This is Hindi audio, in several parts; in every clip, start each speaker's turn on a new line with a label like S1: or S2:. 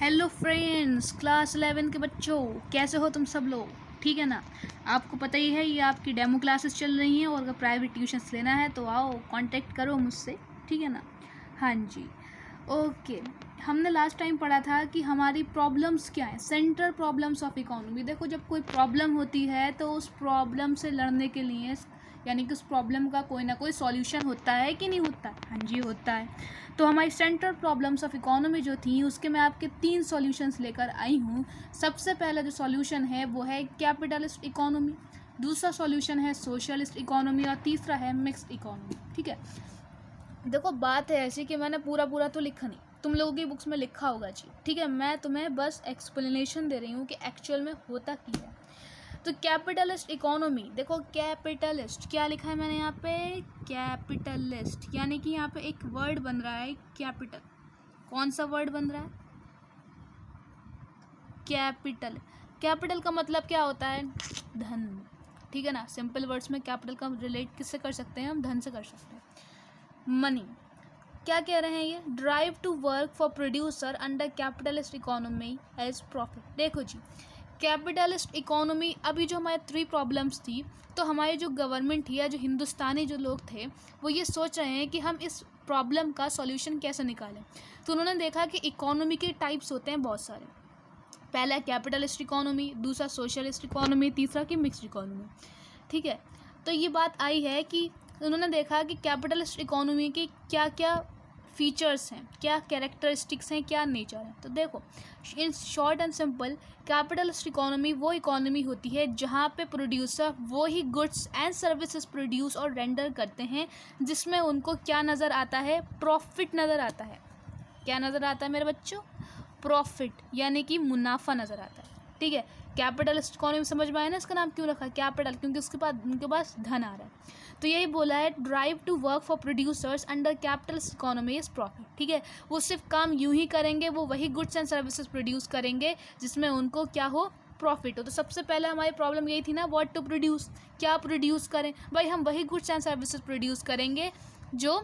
S1: हेलो फ्रेंड्स, क्लास 11 के बच्चों, कैसे हो तुम सब लोग? ठीक है ना। आपको पता ही है ये आपकी डेमो क्लासेस चल रही हैं और अगर प्राइवेट ट्यूशन्स लेना है तो आओ कांटेक्ट करो मुझसे, ठीक है ना। हाँ जी, ओके। हमने लास्ट टाइम पढ़ा था कि हमारी प्रॉब्लम्स क्या हैं, सेंट्रल प्रॉब्लम्स ऑफ इकोनॉमी। देखो, जब कोई प्रॉब्लम होती है तो उस प्रॉब्लम से लड़ने के लिए यानी कि उस प्रॉब्लम का कोई ना कोई सॉल्यूशन होता है कि नहीं होता? हाँ जी, होता है। तो हमारी सेंट्रल प्रॉब्लम्स ऑफ इकोनॉमी जो थी उसके मैं आपके 3 सॉल्यूशंस लेकर आई हूँ। सबसे पहला जो सॉल्यूशन है वो है कैपिटलिस्ट इकोनॉमी, दूसरा सॉल्यूशन है सोशलिस्ट इकोनॉमी और तीसरा है मिक्स्ड इकोनॉमी। ठीक है, देखो बात है ऐसी कि मैंने पूरा तो लिखा नहीं, तुम लोगों की बुक्स में लिखा होगा जी। ठीक है, मैं तुम्हें बस एक्सप्लेनेशन दे रही हूँ कि एक्चुअल में होता क्या है। तो कैपिटलिस्ट इकोनॉमी, देखो कैपिटलिस्ट क्या लिखा है मैंने यहाँ पे, कैपिटलिस्ट, यानी कि यहाँ पे एक वर्ड बन रहा है कैपिटल। कौन सा वर्ड बन रहा है? कैपिटल। कैपिटल का मतलब क्या होता है? धन। ठीक है ना, सिंपल वर्ड्स में कैपिटल का रिलेट किससे कर सकते हैं? हम धन से कर सकते हैं, मनी। क्या कह रहे हैं ये? Drive to work for producer under capitalist economy as profit. देखो जी, कैपिटलिस्ट इकोनॉमी, अभी जो हमारे 3 प्रॉब्लम्स थी, तो हमारी जो गवर्नमेंट थी या जो हिंदुस्तानी जो लोग थे वो ये सोच रहे हैं कि हम इस प्रॉब्लम का सॉल्यूशन कैसे निकालें। तो उन्होंने देखा कि इकोनॉमी के टाइप्स होते हैं बहुत सारे। पहला कैपिटलिस्ट इकोनॉमी, दूसरा सोशलिस्ट इकोनॉमी, तीसरा की मिक्स्ड इकोनॉमी। ठीक है, तो ये बात आई है कि उन्होंने देखा कि कैपिटलिस्ट इकोनॉमी के क्या क्या फीचर्स हैं, क्या कैरेक्टरिस्टिक्स हैं, क्या नेचर है। तो देखो, in short and simple, capitalist economy वो इकोनॉमी होती है जहाँ पे प्रोड्यूसर वो ही गुड्स एंड सर्विसेज प्रोड्यूस और रेंडर करते हैं जिसमें उनको क्या नज़र आता है? प्रॉफिट नज़र आता है। क्या नज़र आता है मेरे बच्चों? प्रॉफिट, यानी कि मुनाफा नज़र आता है। ठीक है, कैपिटलिस्ट इकोनॉमी समझ में आया ना, इसका नाम क्यों रखा है कैपिटल? क्योंकि उनके पास धन आ रहा है। तो यही बोला है, drive to work for producers under capitalist economy is profit. ठीक है, वो सिर्फ काम यूं ही करेंगे, वो वही गुड्स एंड सर्विसेज प्रोड्यूस करेंगे जिसमें उनको क्या हो? प्रॉफिट हो। तो सबसे पहले हमारी प्रॉब्लम यही थी ना, व्हाट टू प्रोड्यूस, क्या प्रोड्यूस करें भाई? हम वही गुड्स एंड सर्विसेज प्रोड्यूस करेंगे जो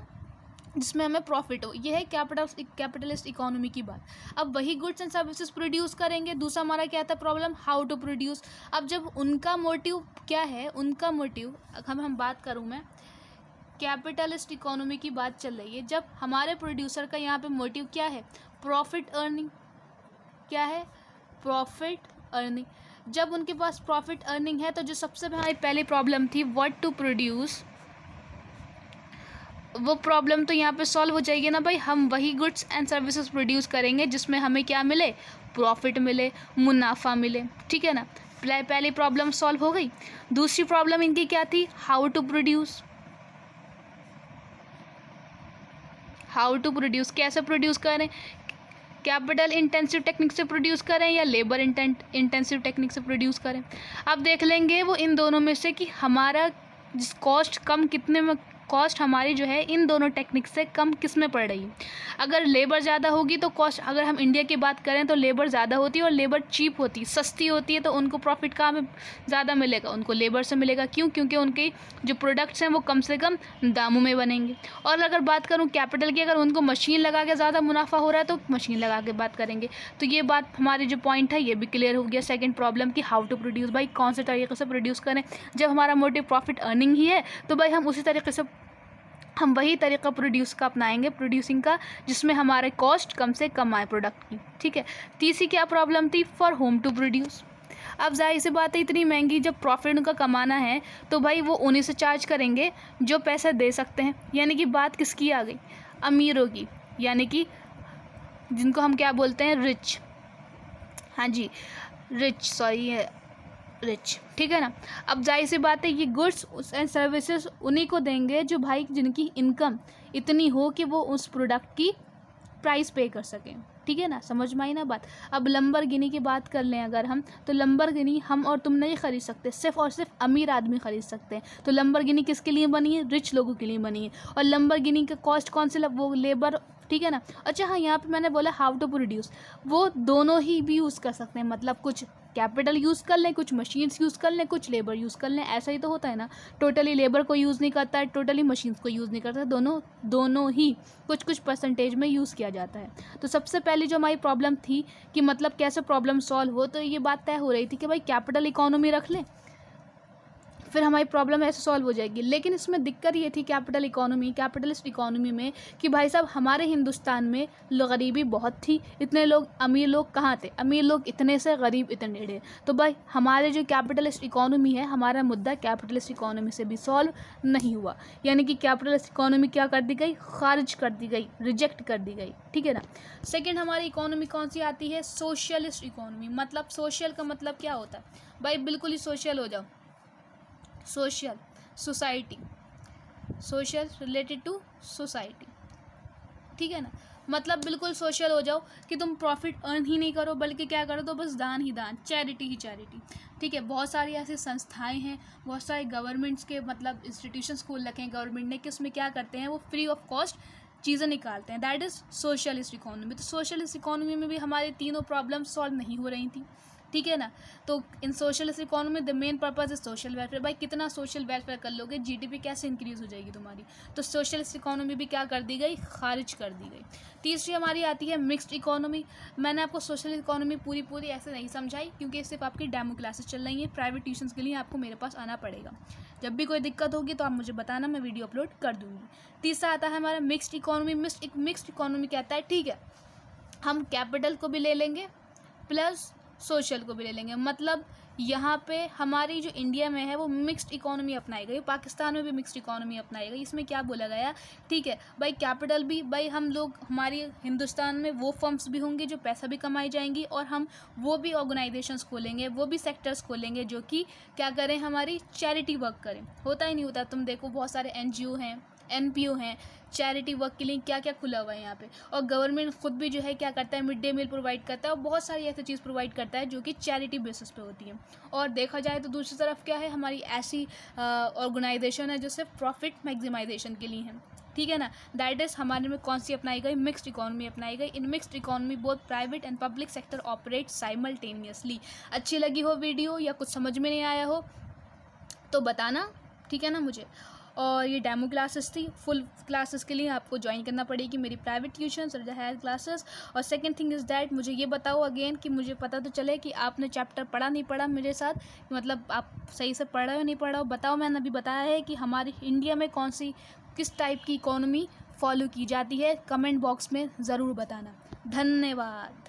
S1: जिसमें हमें प्रॉफिट हो। ये है कैपिटलिस्ट इकोनॉमी की बात। अब वही गुड्स एंड सर्विसेज प्रोड्यूस करेंगे। दूसरा हमारा क्या था प्रॉब्लम? How to produce. अब जब उनका मोटिव क्या है, उनका मोटिव, हम बात करूँ मैं, कैपिटलिस्ट इकोनॉमी की बात चल रही है, जब हमारे प्रोड्यूसर का यहाँ पे मोटिव क्या है? Profit earning. क्या है? Profit earning. जब उनके पास प्रॉफिट अर्निंग है तो जो सबसे हमारी पहली प्रॉब्लम थी व्हाट टू प्रोड्यूस, वो प्रॉब्लम तो यहाँ पे सॉल्व हो जाएगी ना भाई। हम वही गुड्स एंड सर्विसेज प्रोड्यूस करेंगे जिसमें हमें क्या मिले? प्रॉफिट मिले, मुनाफा मिले। ठीक है ना, पहली प्रॉब्लम सॉल्व हो गई। दूसरी प्रॉब्लम इनकी क्या थी? How to produce. How to produce, कैसे प्रोड्यूस करें? कैपिटल इंटेंसिव टेक्निक से प्रोड्यूस करें या लेबर इंटेंसिव टेक्निक से प्रोड्यूस करें? अब देख लेंगे वो इन दोनों में से कि हमारा कॉस्ट कम कितने में, कॉस्ट हमारी जो है इन दोनों टेक्निक से कम किस में पड़ रही है। अगर लेबर ज़्यादा होगी तो कॉस्ट, अगर हम इंडिया की बात करें तो लेबर ज़्यादा होती है और लेबर चीप होती है, सस्ती होती है, तो उनको प्रॉफिट कहाँ में ज़्यादा मिलेगा? उनको लेबर से मिलेगा। क्यों? क्योंकि उनके जो प्रोडक्ट्स हैं वो कम से कम दामों में बनेंगे। और अगर बात करूँ कैपिटल की, अगर उनको मशीन लगा के ज़्यादा मुनाफा हो रहा है तो मशीन लगा के बात करेंगे। तो ये बात हमारी जो पॉइंट है ये भी क्लियर हो गया। सेकेंड प्रॉब्लम की हाउ टू प्रोड्यूस, भाई कौन से तरीके से प्रोड्यूस करें। जब हमारा मोटिव प्रॉफिट अर्निंग ही है तो भाई हम उसी तरीके से, हम वही तरीका प्रोड्यूस का अपनाएंगे, प्रोड्यूसिंग का, जिसमें हमारे कॉस्ट कम से कम आए प्रोडक्ट की। ठीक है, तीसरी क्या प्रॉब्लम थी? For whom to produce. अब जाहिर सी बात है, इतनी महंगी जब प्रॉफिट उनका कमाना है तो भाई वो उन्हीं से चार्ज करेंगे जो पैसे दे सकते हैं। यानी कि बात किसकी आ गई? अमीरों की, यानी कि जिनको हम क्या बोलते हैं? रिच। हाँ जी, रिच। ठीक है ना। अब जाहिर सी बात है, ये गुड्स एंड सर्विसेज उन्हीं को देंगे जो भाई जिनकी इनकम इतनी हो कि वो उस प्रोडक्ट की प्राइस पे कर सकें। ठीक है ना, समझ में आई ना बात। अब लंबरगिनी की बात कर लें अगर हम, तो लंबरगिनी हम और तुम नहीं खरीद सकते, सिर्फ और सिर्फ अमीर आदमी खरीद सकते हैं। तो लंबरगिनी किसके लिए बनी है? रिच लोगों के लिए बनी है। और लंबरगिनी का कॉस्ट कौन से, वो लेबर ठीक है ना। अच्छा हाँ, यहाँ पे मैंने बोला हाउ टू प्रोड्यूस, वो दोनों ही भी यूज़ कर सकते हैं, मतलब कुछ कैपिटल यूज़ कर लें, कुछ मशीन्स यूज़ कर लें, कुछ लेबर यूज़ कर लें, ऐसा ही तो होता है ना। टोटली लेबर को यूज़ नहीं करता है, टोटली मशीन्स को यूज़ नहीं करता है, दोनों ही कुछ कुछ परसेंटेज में यूज़ किया जाता है। तो सबसे पहले जो हमारी प्रॉब्लम थी कि मतलब कैसे प्रॉब्लम सॉल्व हो, तो ये बात तय हो रही थी कि भाई कैपिटल इकोनॉमी रख लें, फिर हमारी प्रॉब्लम ऐसे सॉल्व हो जाएगी। लेकिन इसमें दिक्कत ये थी कैपिटलिस्ट इकोनॉमी में कि भाई साहब हमारे हिंदुस्तान में गरीबी बहुत थी, इतने लोग, अमीर लोग कहाँ थे, अमीर लोग इतने से, गरीब इतने थे। तो भाई हमारे जो कैपिटलिस्ट इकोनॉमी है, हमारा मुद्दा कैपिटलिस्ट इकोनॉमी से भी सॉल्व नहीं हुआ, यानी कि कैपिटलिस्ट इकोनॉमी क्या कर दी गई, खारिज कर दी गई, रिजेक्ट कर दी गई, ठीक है ना। सेकेंड हमारी इकोनॉमी कौन सी आती है, सोशलिस्ट इकोनॉमी। मतलब सोशल का मतलब क्या होता है भाई, बिल्कुल ही सोशल हो जाओ, social society, social related to society, ठीक है ना। मतलब बिल्कुल सोशल हो जाओ कि तुम प्रॉफिट अर्न ही नहीं करो, बल्कि क्या करो, तो बस दान ही दान, चैरिटी ही चैरिटी, ठीक है। बहुत सारी ऐसी संस्थाएं हैं, बहुत सारे गवर्नमेंट्स के मतलब इंस्टीट्यूशंस खोल रखे हैं गवर्नमेंट ने, कि उसमें क्या करते हैं, वो फ्री ऑफ कॉस्ट चीज़ें निकालते हैं, दैट इज़ सोशलिस्ट इकोनॉमी। तो सोशलिस्ट इकोनॉमी में भी हमारे तीनों प्रॉब्लम सॉल्व नहीं हो रही थी, ठीक है ना। तो in socialist economy the main purpose is social welfare. भाई कितना सोशल वेलफेयर कर लोगे, जीडीपी कैसे इंक्रीज हो जाएगी तुम्हारी। तो सोशलिस्ट इकोनॉमी भी क्या कर दी गई, खारिज कर दी गई। तीसरी हमारी आती है मिक्स्ड इकोनॉमी। मैंने आपको सोशल इकोनॉमी पूरी ऐसे नहीं समझाई, क्योंकि सिर्फ आपकी डेमो क्लासेस चल रही हैं, प्राइवेट ट्यूशन्स के लिए आपको मेरे पास आना पड़ेगा। जब भी कोई दिक्कत होगी तो आप मुझे बताना, मैं वीडियो अपलोड कर दूँगी। तीसरा आता है हमारा मिक्स्ड इकोनॉमी। मिक्स्ड इकोनॉमी कहता है, ठीक है, हम कैपिटल को भी ले लेंगे प्लस सोशल को भी ले लेंगे। मतलब यहाँ पे हमारी जो इंडिया में है वो मिक्स्ड इकोनॉमी अपनाई गई, पाकिस्तान में भी मिक्स्ड इकोनॉमी अपनाई गई। इसमें क्या बोला गया, ठीक है भाई, कैपिटल भी, भाई हम लोग, हमारी हिंदुस्तान में वो फर्म्स भी होंगे जो पैसा भी कमाई जाएंगी, और हम वो भी ऑर्गेनाइजेशंस खोलेंगे, वो भी सेक्टर्स खोलेंगे जो कि क्या करें, हमारी चैरिटी वर्क करें। होता ही नहीं होता, तुम देखो बहुत सारे NGO हैं, NPO हैं, चैरिटी वर्क के लिए क्या क्या खुला हुआ है यहाँ पे। और गवर्नमेंट खुद भी जो है क्या करता है, मिड डे मील प्रोवाइड करता है, और बहुत सारी ऐसी चीज़ प्रोवाइड करता है जो कि चैरिटी बेसिस पे होती है। और देखा जाए तो दूसरी तरफ क्या है, हमारी ऐसी ऑर्गेनाइजेशन है जो सिर्फ प्रॉफिट मैक्सिमाइजेशन के लिए है, ठीक है ना। दैट इज़ हमारे में कौन सी अपनाई गई, मिक्स्ड इकोनॉमी अपनाई गई। In mixed economy both private and public sector operate simultaneously. अच्छी लगी हो वीडियो या कुछ समझ में नहीं आया हो तो बताना, ठीक है ना मुझे। और ये डेमो क्लासेस थी, फुल क्लासेस के लिए आपको ज्वाइन करना पड़ेगी मेरी प्राइवेट ट्यूशन्स और हायर क्लासेस। और सेकंड थिंग इज़ दैट, मुझे ये बताओ अगेन कि मुझे पता तो चले कि आपने चैप्टर पढ़ा नहीं पढ़ा मेरे साथ, मतलब आप सही से पढ़ रहे हो नहीं पढ़ रहे हो। बताओ, मैंने अभी बताया है कि हमारी इंडिया में किस टाइप की इकोनॉमी फॉलो की जाती है, कमेंट बॉक्स में ज़रूर बताना। धन्यवाद।